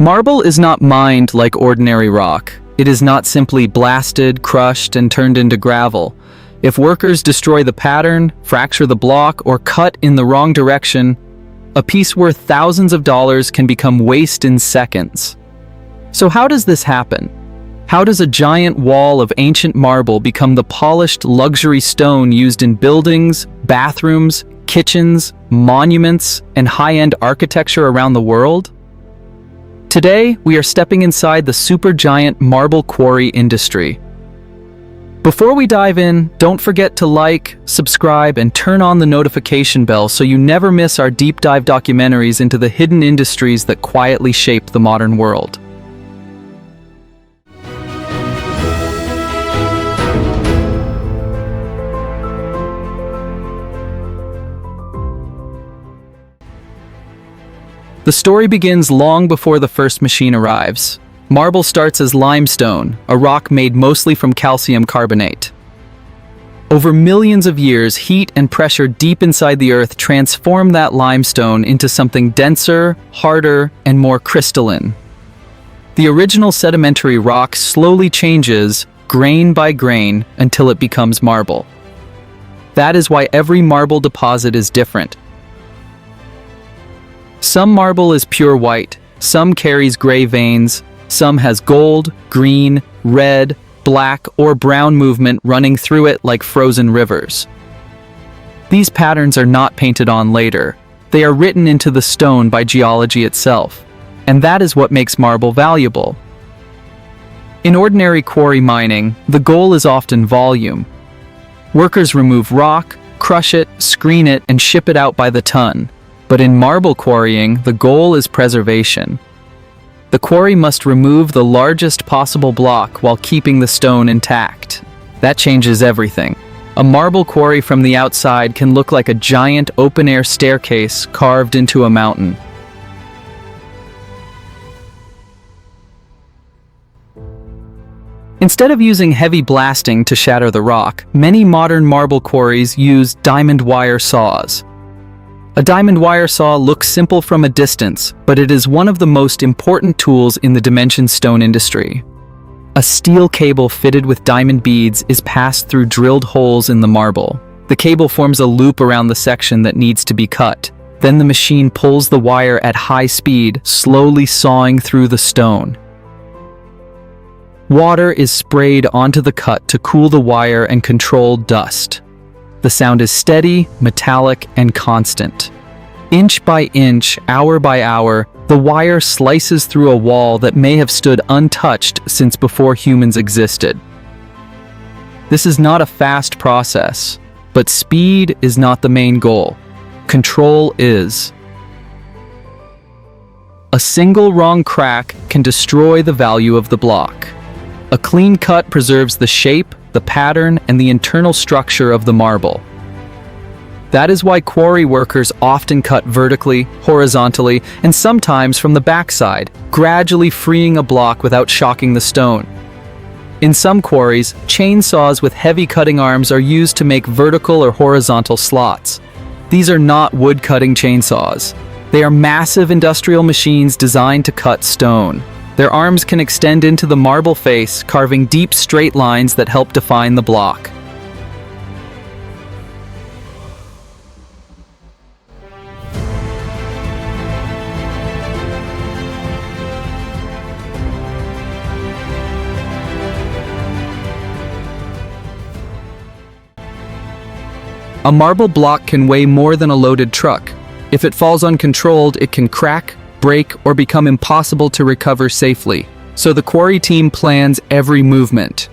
Marble is not mined like ordinary rock. It is not simply blasted, crushed, and turned into gravel. If workers destroy the pattern, fracture the block, or cut in the wrong direction, a piece worth thousands of dollars can become waste in seconds. So how does this happen? How does a giant wall of ancient marble become the polished luxury stone used in buildings, bathrooms, kitchens, monuments, and high-end architecture around the world? Today, we are stepping inside the supergiant marble quarry industry. Before we dive in, don't forget to like, subscribe, and turn on the notification bell so you never miss our deep dive documentaries into the hidden industries that quietly shape the modern world. The story begins long before the first machine arrives. Marble starts as limestone, a rock made mostly from calcium carbonate. Over millions of years, heat and pressure deep inside the earth transform that limestone into something denser, harder, and more crystalline. The original sedimentary rock slowly changes, grain by grain, until it becomes marble. That is why every marble deposit is different. Some marble is pure white, some carries gray veins, some has gold, green, red, black, or brown movement running through it like frozen rivers. These patterns are not painted on later. They are written into the stone by geology itself, and that is what makes marble valuable. In ordinary quarry mining, the goal is often volume. Workers remove rock, crush it, screen it, and ship it out by the ton. But in marble quarrying, the goal is preservation. The quarry must remove the largest possible block while keeping the stone intact. That changes everything. A marble quarry from the outside can look like a giant open-air staircase carved into a mountain. Instead of using heavy blasting to shatter the rock, many modern marble quarries use diamond wire saws. A diamond wire saw looks simple from a distance, but it is one of the most important tools in the dimension stone industry. A steel cable fitted with diamond beads is passed through drilled holes in the marble. The cable forms a loop around the section that needs to be cut. Then the machine pulls the wire at high speed, slowly sawing through the stone. Water is sprayed onto the cut to cool the wire and control dust. The sound is steady, metallic, and constant. Inch by inch, hour by hour, the wire slices through a wall that may have stood untouched since before humans existed. This is not a fast process, but speed is not the main goal. Control is. A single wrong crack can destroy the value of the block. A clean cut preserves the shape, the pattern, and the internal structure of the marble. That is why quarry workers often cut vertically, horizontally, and sometimes from the backside, gradually freeing a block without shocking the stone. In some quarries, chainsaws with heavy cutting arms are used to make vertical or horizontal slots. These are not wood-cutting chainsaws. They are massive industrial machines designed to cut stone. Their arms can extend into the marble face, carving deep straight lines that help define the block. A marble block can weigh more than a loaded truck. If it falls uncontrolled, it can crack, break, or become impossible to recover safely. So the quarry team plans every movement.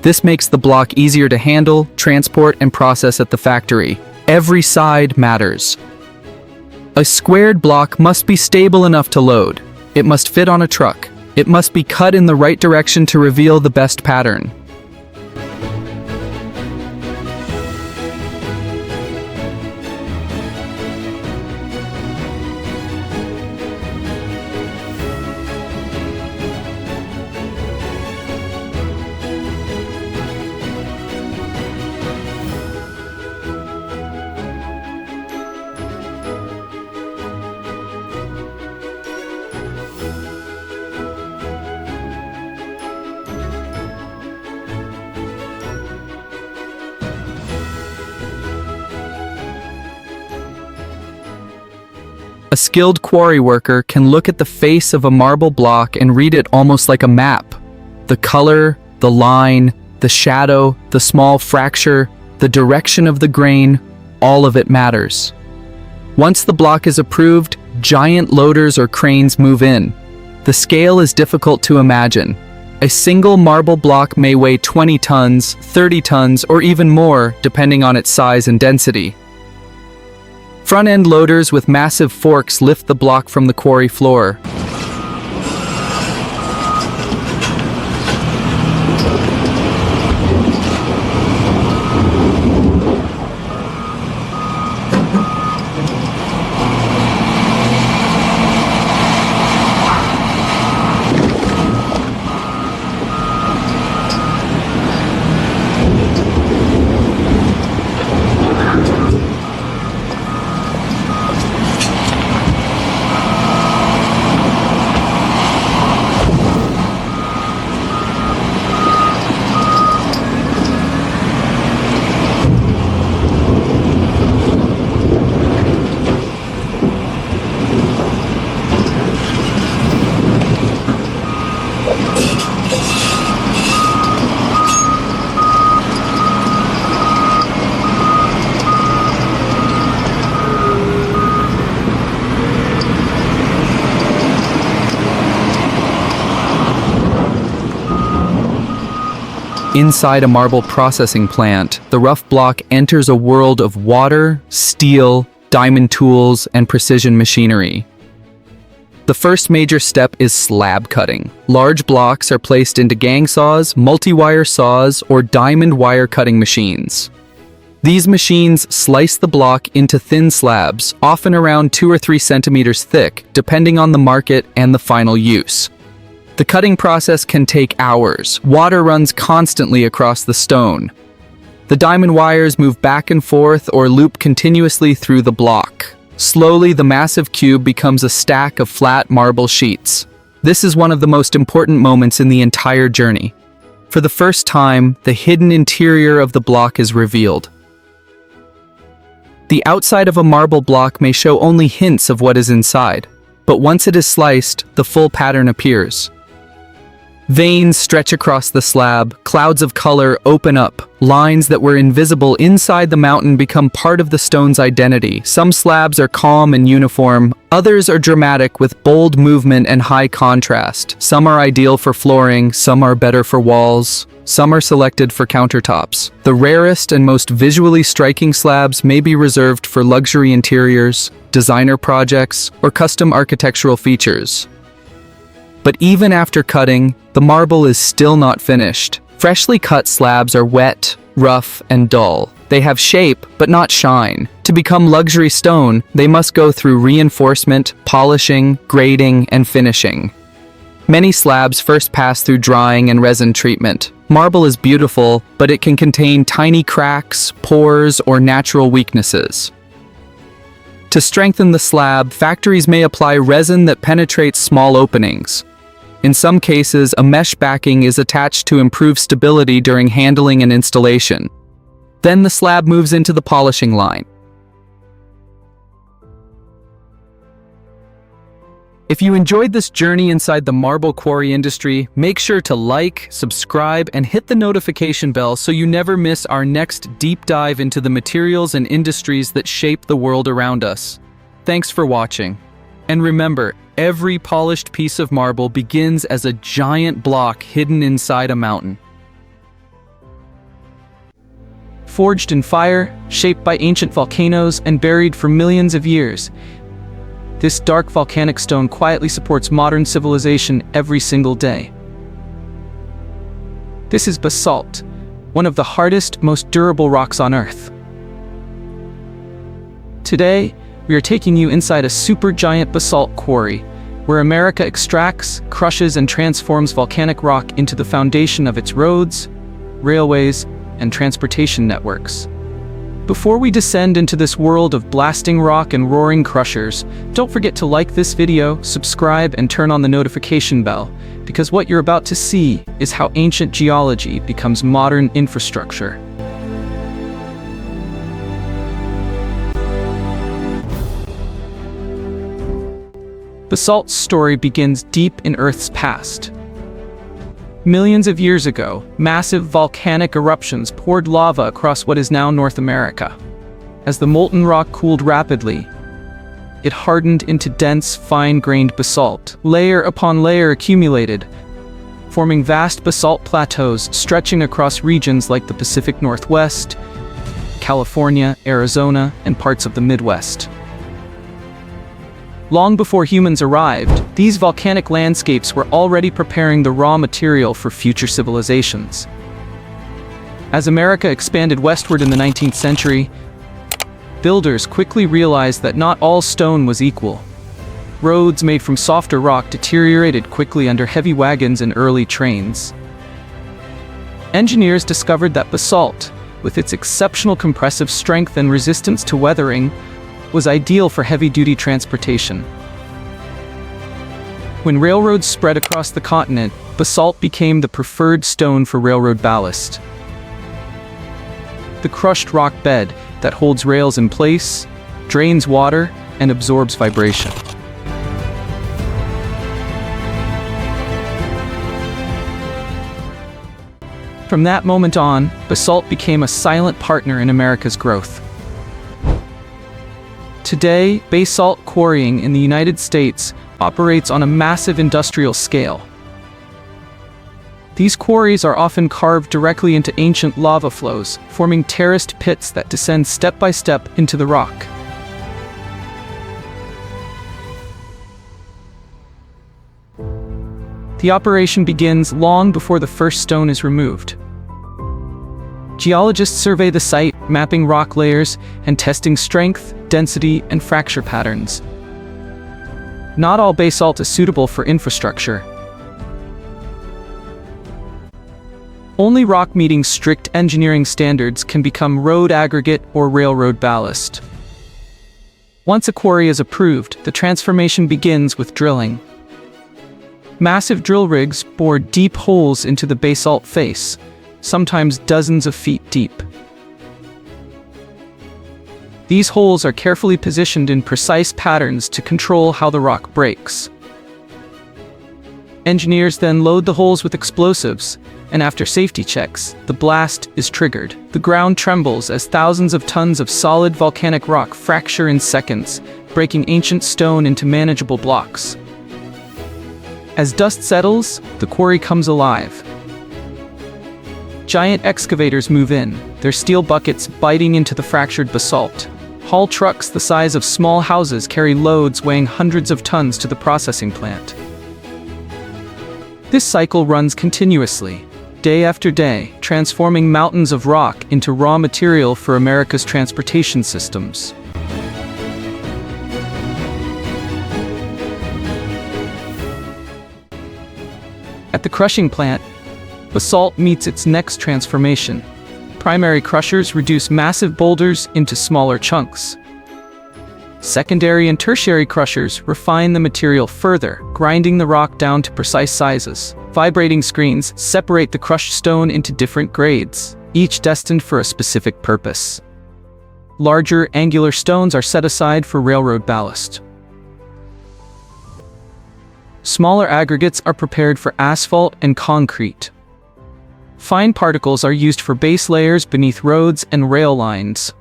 This makes the block easier to handle, transport, and process at the factory. Every side matters. A squared block must be stable enough to load. It must fit on a truck. It must be cut in the right direction to reveal the best pattern. A skilled quarry worker can look at the face of a marble block and read it almost like a map. The color, the line, the shadow, the small fracture, the direction of the grain, all of it matters. Once the block is approved, giant loaders or cranes move in. The scale is difficult to imagine. A single marble block may weigh 20 tons, 30 tons, or even more, depending on its size and density. Front-end loaders with massive forks lift the block from the quarry floor. Inside a marble processing plant, the rough block enters a world of water, steel, diamond tools, and precision machinery. The first major step is slab cutting. Large blocks are placed into gang saws, multi-wire saws, or diamond wire cutting machines. These machines slice the block into thin slabs, often around 2 or 3 centimeters thick, depending on the market and the final use. The cutting process can take hours. Water runs constantly across the stone. The diamond wires move back and forth or loop continuously through the block. Slowly, the massive cube becomes a stack of flat marble sheets. This is one of the most important moments in the entire journey. For the first time, the hidden interior of the block is revealed. The outside of a marble block may show only hints of what is inside, but once it is sliced, the full pattern appears. Veins stretch across the slab, clouds of color open up, lines that were invisible inside the mountain become part of the stone's identity. Some slabs are calm and uniform, others are dramatic with bold movement and high contrast. Some are ideal for flooring, some are better for walls, some are selected for countertops. The rarest and most visually striking slabs may be reserved for luxury interiors, designer projects, or custom architectural features. But even after cutting, the marble is still not finished. Freshly cut slabs are wet, rough, and dull. They have shape, but not shine. To become luxury stone, they must go through reinforcement, polishing, grading, and finishing. Many slabs first pass through drying and resin treatment. Marble is beautiful, but it can contain tiny cracks, pores, or natural weaknesses. To strengthen the slab, factories may apply resin that penetrates small openings. In some cases, a mesh backing is attached to improve stability during handling and installation. Then the slab moves into the polishing line. If you enjoyed this journey inside the marble quarry industry, make sure to like, subscribe, and hit the notification bell so you never miss our next deep dive into the materials and industries that shape the world around us. Thanks for watching. And remember, every polished piece of marble begins as a giant block hidden inside a mountain. Forged in fire, shaped by ancient volcanoes, and buried for millions of years, this dark volcanic stone quietly supports modern civilization every single day. This is basalt, one of the hardest, most durable rocks on Earth. Today, we are taking you inside a supergiant basalt quarry, where America extracts, crushes, and transforms volcanic rock into the foundation of its roads, railways, and transportation networks. Before we descend into this world of blasting rock and roaring crushers, don't forget to like this video, subscribe, and turn on the notification bell, because what you're about to see is how ancient geology becomes modern infrastructure. Basalt's story begins deep in Earth's past. Millions of years ago, massive volcanic eruptions poured lava across what is now North America. As the molten rock cooled rapidly, it hardened into dense, fine-grained basalt. Layer upon layer accumulated, forming vast basalt plateaus stretching across regions like the Pacific Northwest, California, Arizona, and parts of the Midwest. Long before humans arrived, these volcanic landscapes were already preparing the raw material for future civilizations. As America expanded westward in the 19th century, builders quickly realized that not all stone was equal. Roads made from softer rock deteriorated quickly under heavy wagons and early trains. Engineers discovered that basalt, with its exceptional compressive strength and resistance to weathering, was ideal for heavy-duty transportation. When railroads spread across the continent, basalt became the preferred stone for railroad ballast. The crushed rock bed that holds rails in place, drains water, and absorbs vibration. From that moment on, basalt became a silent partner in America's growth. Today, basalt quarrying in the United States operates on a massive industrial scale. These quarries are often carved directly into ancient lava flows, forming terraced pits that descend step by step into the rock. The operation begins long before the first stone is removed. Geologists survey the site, mapping rock layers and testing strength, density, and fracture patterns. Not all basalt is suitable for infrastructure. Only rock meeting strict engineering standards can become road aggregate or railroad ballast. Once a quarry is approved, the transformation begins with drilling. Massive drill rigs bore deep holes into the basalt face, sometimes dozens of feet deep. These holes are carefully positioned in precise patterns to control how the rock breaks. Engineers then load the holes with explosives, and after safety checks, the blast is triggered. The ground trembles as thousands of tons of solid volcanic rock fracture in seconds, breaking ancient stone into manageable blocks. As dust settles, the quarry comes alive. Giant excavators move in, their steel buckets biting into the fractured basalt. Haul trucks the size of small houses carry loads weighing hundreds of tons to the processing plant. This cycle runs continuously, day after day, transforming mountains of rock into raw material for America's transportation systems. At the crushing plant, basalt meets its next transformation. Primary crushers reduce massive boulders into smaller chunks. Secondary and tertiary crushers refine the material further, grinding the rock down to precise sizes. Vibrating screens separate the crushed stone into different grades, each destined for a specific purpose. Larger, angular stones are set aside for railroad ballast. Smaller aggregates are prepared for asphalt and concrete. Fine particles are used for base layers beneath roads and rail lines.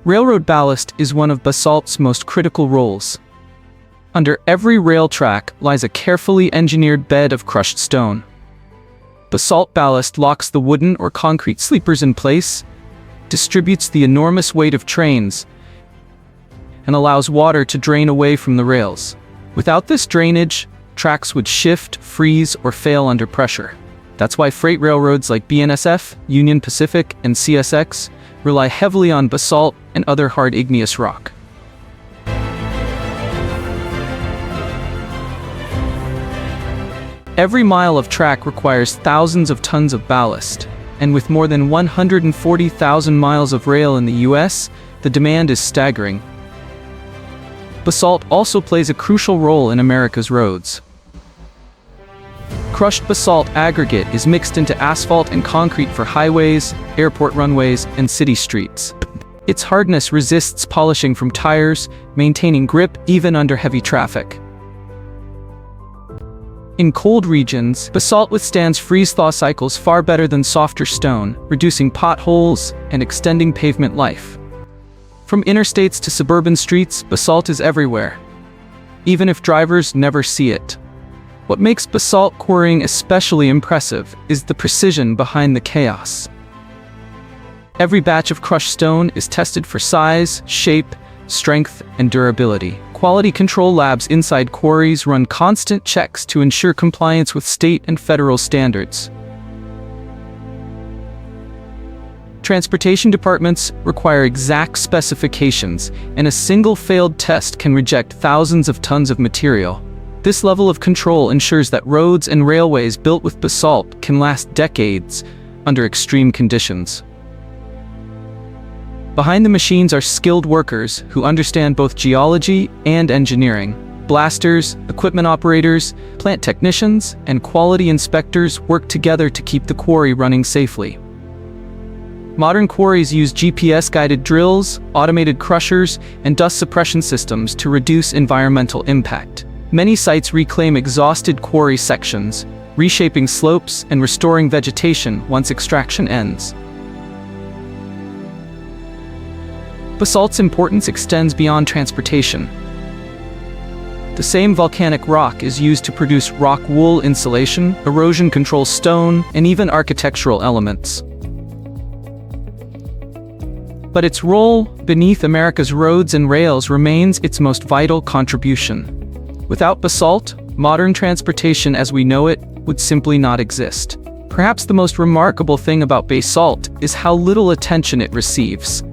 Railroad ballast is one of basalt's most critical roles. Under every rail track lies a carefully engineered bed of crushed stone. Basalt ballast locks the wooden or concrete sleepers in place, distributes the enormous weight of trains, and allows water to drain away from the rails. Without this drainage, tracks would shift, freeze, or fail under pressure. That's why freight railroads like BNSF, Union Pacific, and CSX rely heavily on basalt and other hard igneous rock. Every mile of track requires thousands of tons of ballast, and with more than 140,000 miles of rail in the US, the demand is staggering. Basalt also plays a crucial role in America's roads. Crushed basalt aggregate is mixed into asphalt and concrete for highways, airport runways, and city streets. Its hardness resists polishing from tires, maintaining grip even under heavy traffic. In cold regions, basalt withstands freeze-thaw cycles far better than softer stone, reducing potholes and extending pavement life. From interstates to suburban streets, basalt is everywhere, even if drivers never see it. What makes basalt quarrying especially impressive is the precision behind the chaos. Every batch of crushed stone is tested for size, shape, strength, and durability. Quality control labs inside quarries run constant checks to ensure compliance with state and federal standards. Transportation departments require exact specifications, and a single failed test can reject thousands of tons of material. This level of control ensures that roads and railways built with basalt can last decades under extreme conditions. Behind the machines are skilled workers who understand both geology and engineering. Blasters, equipment operators, plant technicians, and quality inspectors work together to keep the quarry running safely. Modern quarries use GPS-guided drills, automated crushers, and dust suppression systems to reduce environmental impact. Many sites reclaim exhausted quarry sections, reshaping slopes and restoring vegetation once extraction ends. Basalt's importance extends beyond transportation. The same volcanic rock is used to produce rock wool insulation, erosion control stone, and even architectural elements. But its role beneath America's roads and rails remains its most vital contribution. Without basalt, modern transportation as we know it would simply not exist. Perhaps the most remarkable thing about basalt is how little attention it receives.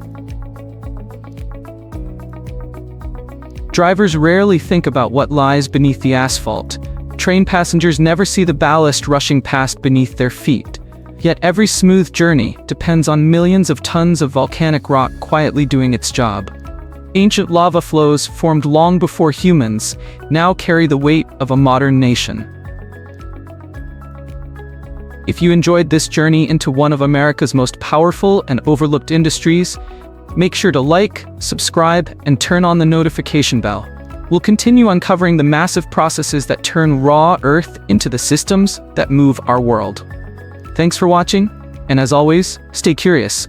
Drivers rarely think about what lies beneath the asphalt. Train passengers never see the ballast rushing past beneath their feet. Yet every smooth journey depends on millions of tons of volcanic rock quietly doing its job. Ancient lava flows formed long before humans now carry the weight of a modern nation. If you enjoyed this journey into one of America's most powerful and overlooked industries, make sure to like, subscribe, and turn on the notification bell. We'll continue uncovering the massive processes that turn raw earth into the systems that move our world. Thanks for watching, and as always, stay curious.